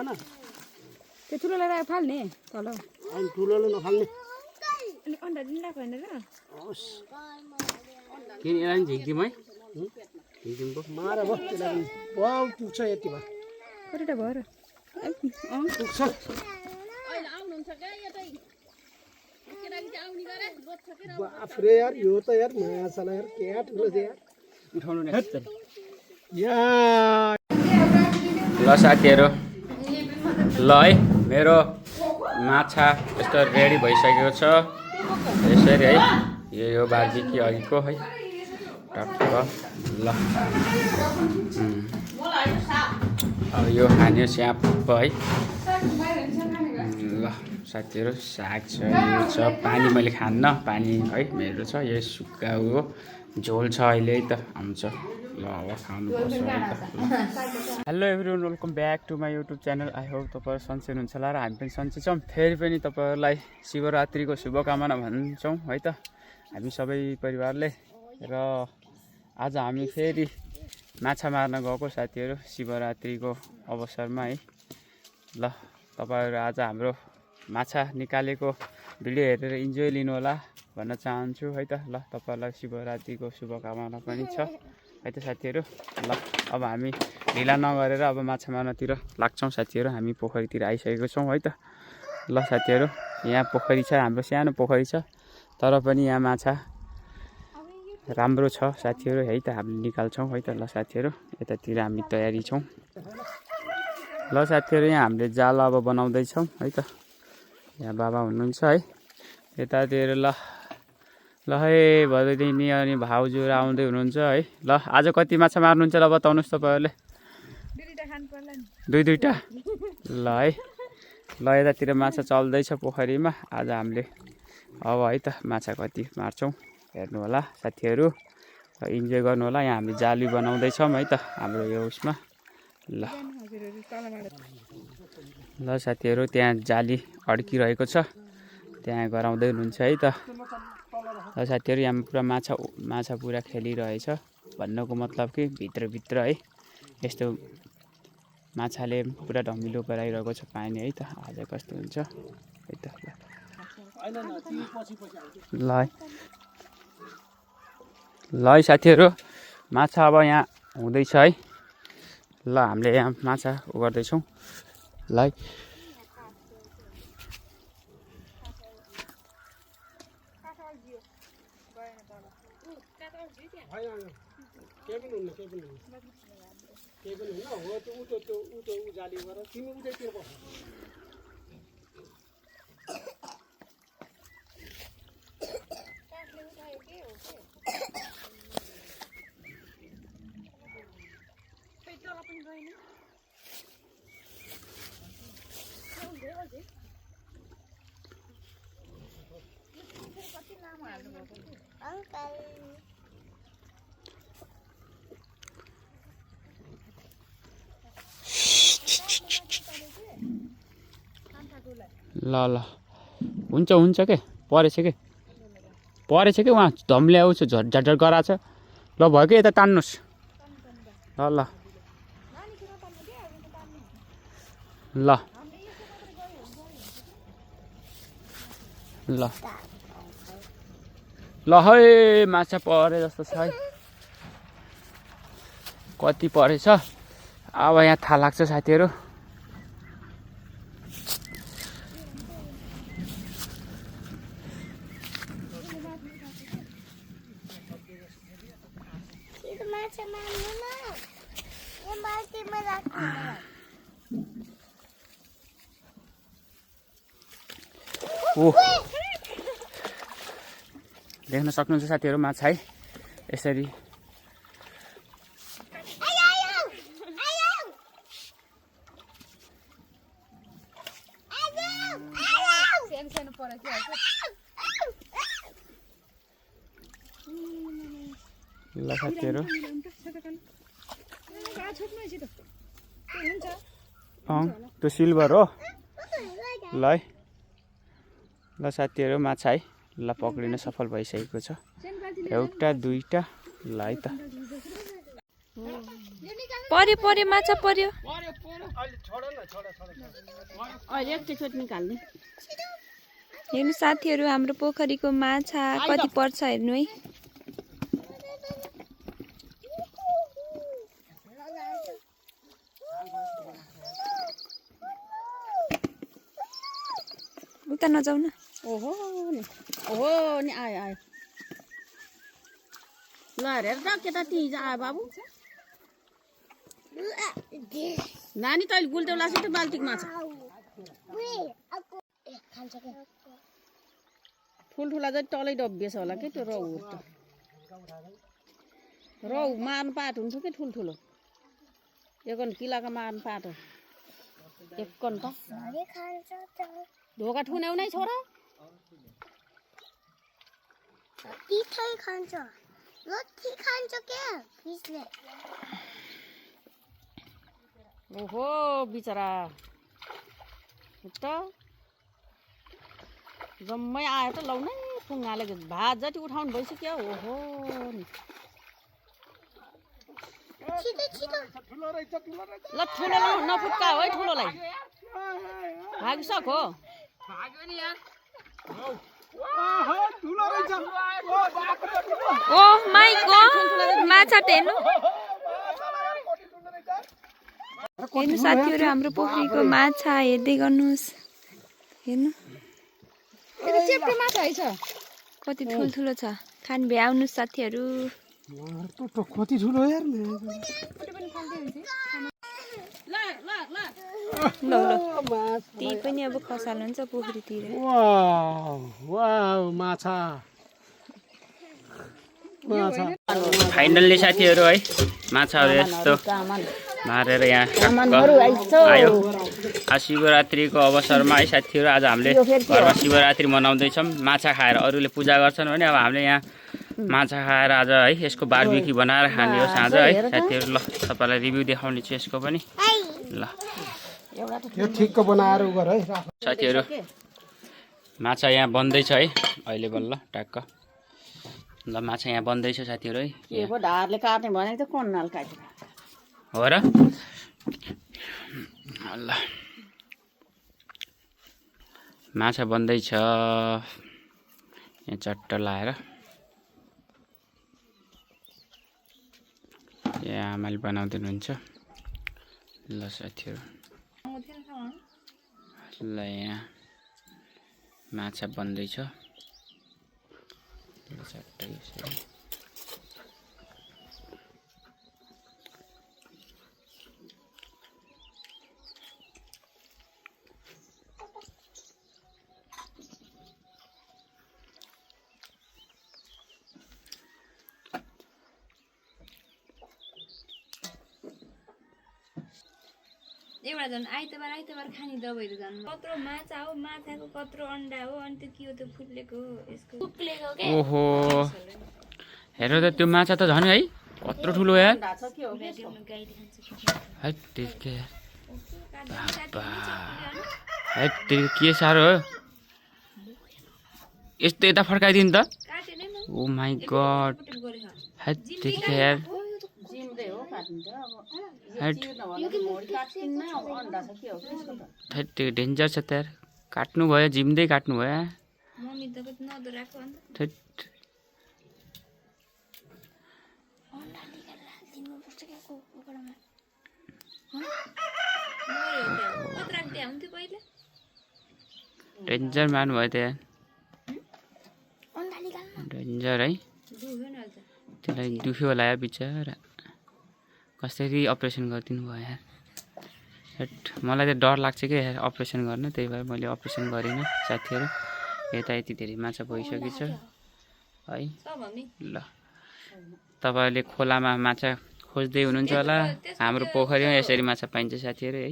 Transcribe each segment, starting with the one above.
खाना त्यो ठुलोलाई फाल्ने तल अनि ठुलोले नफाल्ने अनि अन्डा दिइरहेको होइन र होस् किन यसलाई नि झिक्दिउँ है झिक्दिउँ पो मार भयो त्यसलाई बहुत पुग्छ यति भयो कतिवटा भयो र पुग्छ बाफ्रे यार यो त यार माछाला यार क्या ठुलो छ यार उठाउनु नि या ल साथीहरू ल है मेरो माछा यस्तो रेडी भइसकेको छ यसरी है यो बार्बीक्यू अघिको है टक्क ल अब यो खाने स्याप है ल साथीहरू साग छ यो छ पानी मैले खान्न पानी है मेरो छ यो सुक्खा हो झोल छ अहिले त आउँछ ल अब खानुपर्छ है त hello everyone welcome back to my YouTube channel I hope तपाईँहरू सन्चै हुनुहुन्छ होला र हामी पनि सन्चै छौँ फेरि पनि तपाईँहरूलाई शिवरात्रिको शुभकामना भन्छौँ है त हामी सबै परिवारले र आज हामी फेरि माछा मार्न गएको साथीहरू शिवरात्रिको अवसरमा है ल तपाईँहरू आज हाम्रो माछा निकालेको भिडियो हेरेर इन्जोय लिनु होला भन्न चाहन्छु है त ल तपाईँहरूलाई शिवरात्रिको शुभकामना पनि छ है त साथीहरू ल अब हामी ढिला नगरेर अब माछा मार्नतिर लाग्छौँ साथीहरू हामी पोखरीतिर आइसकेको छौँ है त ल साथीहरू यहाँ पोखरी छ हाम्रो सानो पोखरी छ तर पनि यहाँ माछा राम्रो छ साथीहरू है त हामीले निकाल्छौँ है त ल साथीहरू यतातिर हामी तयारी छौँ ल साथीहरू यहाँ हामीले जाल अब बनाउँदैछौँ है त यहाँ बाबा हुनुहुन्छ है यतातिर ल ल है भदैदिनी अनि भाउजूहरू आउँदै हुनुहुन्छ है ल आज कति माछा मार्नुहुन्छ ल बताउनुहोस् तपाईँहरूले दुईटा ल है ल यतातिर माछा चल्दैछ पोखरीमा आज हामीले अब है त माछा कति मार्छौँ हेर्नु होला साथीहरू इन्जोय गर्नु होला यहाँ हामीले जाली बनाउँदैछौँ है त हाम्रो यो उसमा ल ल साथीहरू त्यहाँ जाली अड्किरहेको छ त्यहाँ गराउँदै हुनुहुन्छ है त ल साथीहरू यहाँ पुरा माछा पुरा खेलिरहेछ भन्नुको मतलब कि भित्रभित्र है यस्तो माछाले पुरा ढमिलो गराइरहेको छ पानी है त आज कस्तो हुन्छ है त ल है साथीहरू माछा अब यहाँ हुँदैछ है ल हामीले यहाँ माछा गर्दैछौँ ल है ल ल हुन्छ हुन्छ के परेछ के उहाँ धम्ले आउँछ झट्झट गराछ ल भयो कि यता तान्नुहोस् ल ल ल ल ल है माछा परे जस्तो छ है कति परेछ अब यहाँ थाहा लाग्छ साथीहरू देख्न सक्नुहुन्छ साथीहरू माछा है यसरी ल साथीहरू त्यो सिल्भर हो ल है ल साथीहरू माछा है ल पक्रिन सफल भइसकेको छ एउटा दुईटा ल है त पर्यो पर्यो माछा पर्यो अहिले एकचोटि निकाल्ने हेर्नु साथीहरू हाम्रो पोखरीको माछा कति पर्छ हेर्नु है। उता नजाऊ न। ओहो नि आयो आयो ल हेरेर त केटा तिज आयो बाबु नानी तैँले गुल्टो लासै त बाल्टीमा छ ठुल्ठुला चाहिँ टलै डब्बिएछ होला के त्यो रहु त रहु मार्नु पाट हुन्थ्यो कि ठुल्ठुलो एकन किलाको मार्नु पाट हो एकन त ढोका ठुन्याउ नै छोरा ओहो बिचरा त जम्मै आयो त लाउनै फुङ्गाले भात जति उठाउनु भइसक्यो ओहो ल ठुलो नफुट्का है ठुलोलाई भागिसक हो ओ माई गॉड माछा हेर्नु हेर्नु साथीहरू हाम्रो पोखरीको माछा हेर्दै गर्नुहोस् हेर्नु चेप्टे माछा है छ कति ठुल्ठुलो छ खान भ्याउनुहोस् साथीहरू। कति ठुलो यार ल त्यही पनि अब खसाल हुन्छ पोखरीतिर। माछा फाइनल्ली साथीहरू है माछाहरू यस्तो मारेर यहाँ आयो। शिवरात्रिको अवसरमा है साथीहरू आज हामीले घरमा शिवरात्रि मनाउँदैछौँ। माछा खाएर अरूले पूजा गर्छन् भने अब हामीले यहाँ माछा खाएर आज है यसको बारबिक्यू बनाएर खाने हो साँझ है साथीहरू। ल तपाईँलाई रिभ्यू देखाउने छु यसको पनि। ल यो ठिक्क बनाएर गर है साथीहरू माछा यहाँ बन्दैछ है अहिले बल्ल टक्क। ल माछा यहाँ बन्दैछ साथीहरू है के पो ढाडले काट्ने भनेको त कोन नाल काट्यो हो र। ल माछा बन्दैछ यहाँ चट्ट लाएर यहाँ आमाले बनाउँदिनुहुन्छ। ल साथीहरू ल यहाँ माछा बन्दैछ चट्टै यसरी एउटा झन् आइतबार खाने दबाईहरू झन् कत्रो माछा हो माछाको कत्रो अन्डा हो अनि त्यो के हो त्यो फुट्लेको यसको फुट्लेको के ओहो हेर त त्यो माछा त झन् है कत्रो ठुलो यार के साह्रो हो यस्तो यता फर्काइदिनु त। ओ माई गड यार डेन्जर छ त यार काट्नु भयो जिम्दै काट्नु भयो डेन्जर मार्नु भयो त यार डेन्जर है त्यसलाई दुख्यो होला यार बिचरा कसरी अपरेसन गरिदिनु भयो यार। मलाई त डर लाग्छ कि यार अपरेसन गर्न त्यही भएर मैले अपरेसन गरिनँ साथीहरू। यता यति धेरै माछा भइसकेछ है। ल तपाईँहरूले खोलामा माछा खोज्दै हुनुहुन्छ होला हाम्रो पोखरीमा यसरी माछा पाइन्छ साथीहरू है।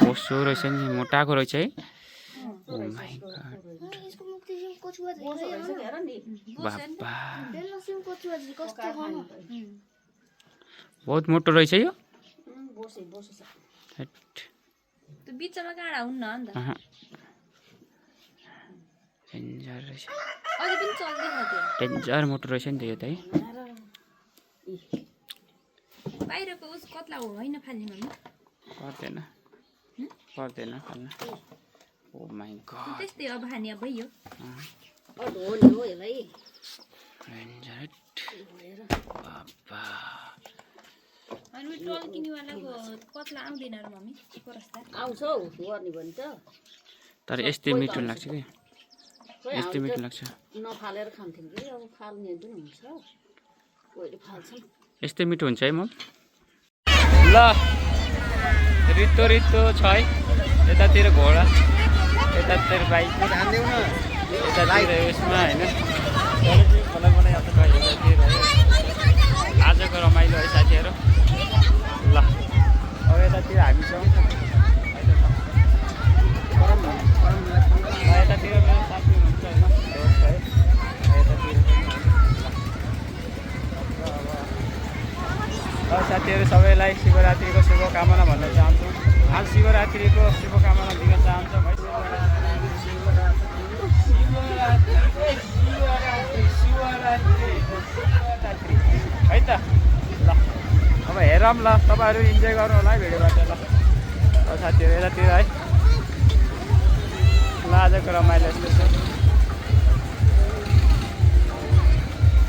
बोसो रहेछ नि मोटाको रहेछ है। ओ माई गॉड बाबा बहुत मोटो रहेछ यो बिचमा काँडा हुन्न नि त डेन्जर रहेछ अझै पनि चल्दैन त्यो डेन्जर मोटो रहेछ नि त यो त है। बाहिरको उस कत्ला हो होइन फाल्ने मम्मी पर्दैन पर्दैन खाल्न ओ माइ गॉड त्यस्तै अब खाने अब भइयो बाबा अनि टल्किनेवालाको कत्ला आउँदैन र मम्मी परस्ता आउँछ हौ गर्ने भने त तर यस्तै मिठो लाग्छ कि यस्तै मिठो लाग्छ नफालेर खान्थ्यौँ कि अब फाल्ने पनि हुन्छ कोहीले फाल्छन् यस्तै मिठो हुन्छ है म ल रित्तो रित्तो छ है यतातिर घोडा यतातिर बाइक यतातिर यसमा होइन आजको रमाइलो है साथीहरू ल अब यतातिर हामी छौँ यतातिर मेरो साथी हुनुहुन्छ होइन दोस्त है यतातिर साथीहरू सबैलाई शिवरात्रिको शुभकामना भन्न चाहन्छु आज शिवरात्रिको शुभकामना दिन चाहन्छौँ है है त ल अब हेरौँ ल तपाईँहरू इन्जोय गर्नु होला है भिडियोबाट ल साथीहरू यतातिर है ल आजको रमाइलो यस्तो छ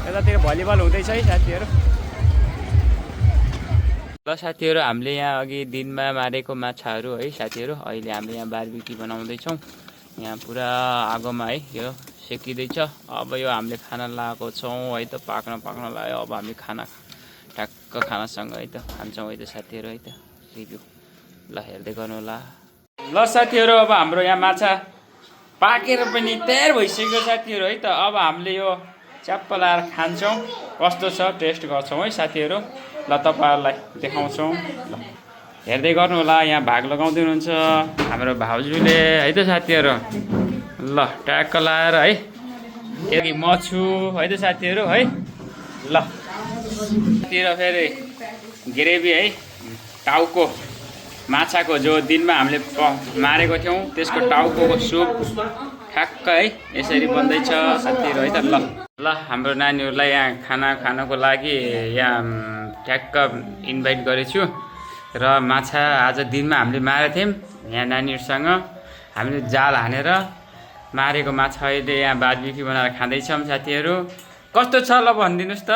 यतातिर भलिबल हुँदैछ है साथीहरू ल साथीहरू हामीले यहाँ अघि दिनमा मारेको माछाहरू है साथीहरू अहिले हामीले यहाँ बारबिक्यू बनाउँदैछौँ यहाँ पुरा आगोमा है यो सेकिँदैछ अब यो हामीले खाना लगाएको छौँ है त पाक्न लाग्यो अब हामी खाना ठ्याक्क खानासँग है त खान्छौँ है त साथीहरू है त रिभ्यू ल हेर्दै गर्नु होला ल साथीहरू अब हाम्रो यहाँ माछा पाकेर पनि तयार भइसक्यो साथीहरू है त अब हामीले यो च्याप्प लाएर खान्छौँ कस्तो छ टेस्ट गर्छौँ है साथीहरू ल तपाईँहरूलाई देखाउँछौँ ल हेर्दै गर्नु होला यहाँ भाग लगाउँदै हुनुहुन्छ हाम्रो भाउजूले है त साथीहरू ल ट्याक्क लाएर है यदि म छु है त साथीहरू है ल तिर फेरि ग्रेभी है टाउको माछाको जो दिनमा हामीले मारेको थियौँ त्यसको टाउको सुप ठ्याक्क है यसरी बन्दैछ साथीहरू है त ल ल हाम्रो नानीहरूलाई यहाँ खाना खानको लागि यहाँ ठ्याक्क इन्भाइट गरेछु र माछा आज दिनमा हामीले मारेको थियौँ यहाँ नानीहरूसँग हामीले जाल हानेर मारेको माछा अहिले यहाँ बारबिक्यू बनाएर खाँदैछौँ साथीहरू कस्तो छ ल भनिदिनुहोस् त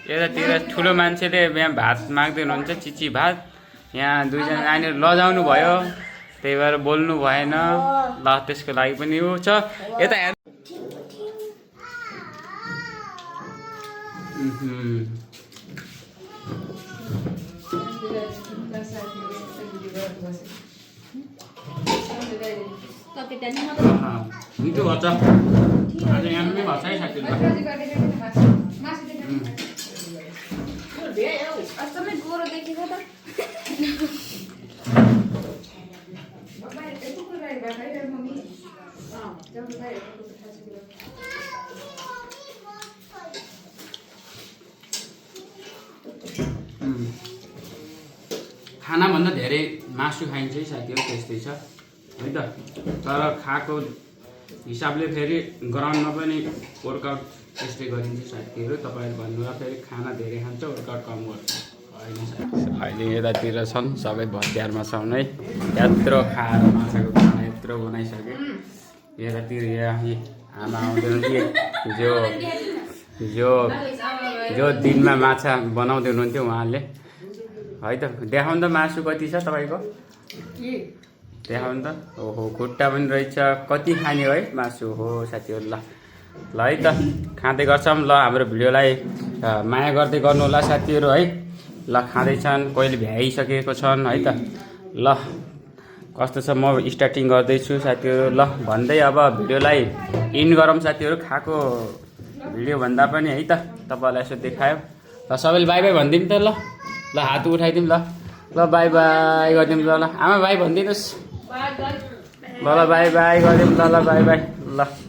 यतातिर ठुलो मान्छेले यहाँ भात माग्दै हुनुहुन्छ चिची भात यहाँ दुईजना नानीहरू लजाउनु भयो त्यही भएर बोल्नु भएन ल त्यसको लागि पनि ऊ छ यता हेर्नु मिठो भन्छ आज यहाँमै भन्छ है साथीहरू गोरो देखेको त खानाभन्दा धेरै मासु खाइन्छ है साथीहरू त्यस्तै छ है त तर खाएको हिसाबले फेरि ग्राउन्डमा पनि वर्कआउट त्यस्तै गरिन्छ साथीहरू तपाईँहरू भन्नुभयो फेरि खाना धेरै खान्छ वर्कआउट कम गर्छ अहिले यतातिर छन् सबै भतियारमा छन् है यत्रो खाएर माछाको खाना यत्रो बनाइसके यतातिर आमा आउँदैन कि जो दिनमा माछा बनाउँदै हुनुहुन्थ्यो उहाँले है त देखाउनु त मासु कति छ तपाईँको देखाउनु त ओहो खुट्टा पनि रहेछ कति खाने है मासु हो साथीहरू ल है त खाँदै गर्छौँ ल हाम्रो भिडियोलाई माया गर्दै गर्नु होला साथीहरू है ल खाँदैछन् कोहीले भ्याइसकेको छन् है त ल कस्तो छ म स्टार्टिङ गर्दैछु साथीहरू ल भन्दै अब भिडियोलाई इन गरौँ साथीहरू खाएको भिडियो भन्दा पनि है त तपाईँहरूलाई यसो देखायो ल सबैले बाई बाई भनिदिउँ त ल ल हात उठाइदिउँ ल बाई बाई गरिदिउँ ल आमा बाई भनिदिनुहोस् ल बाई बाई गरिदिउँ ल बाई बाई ल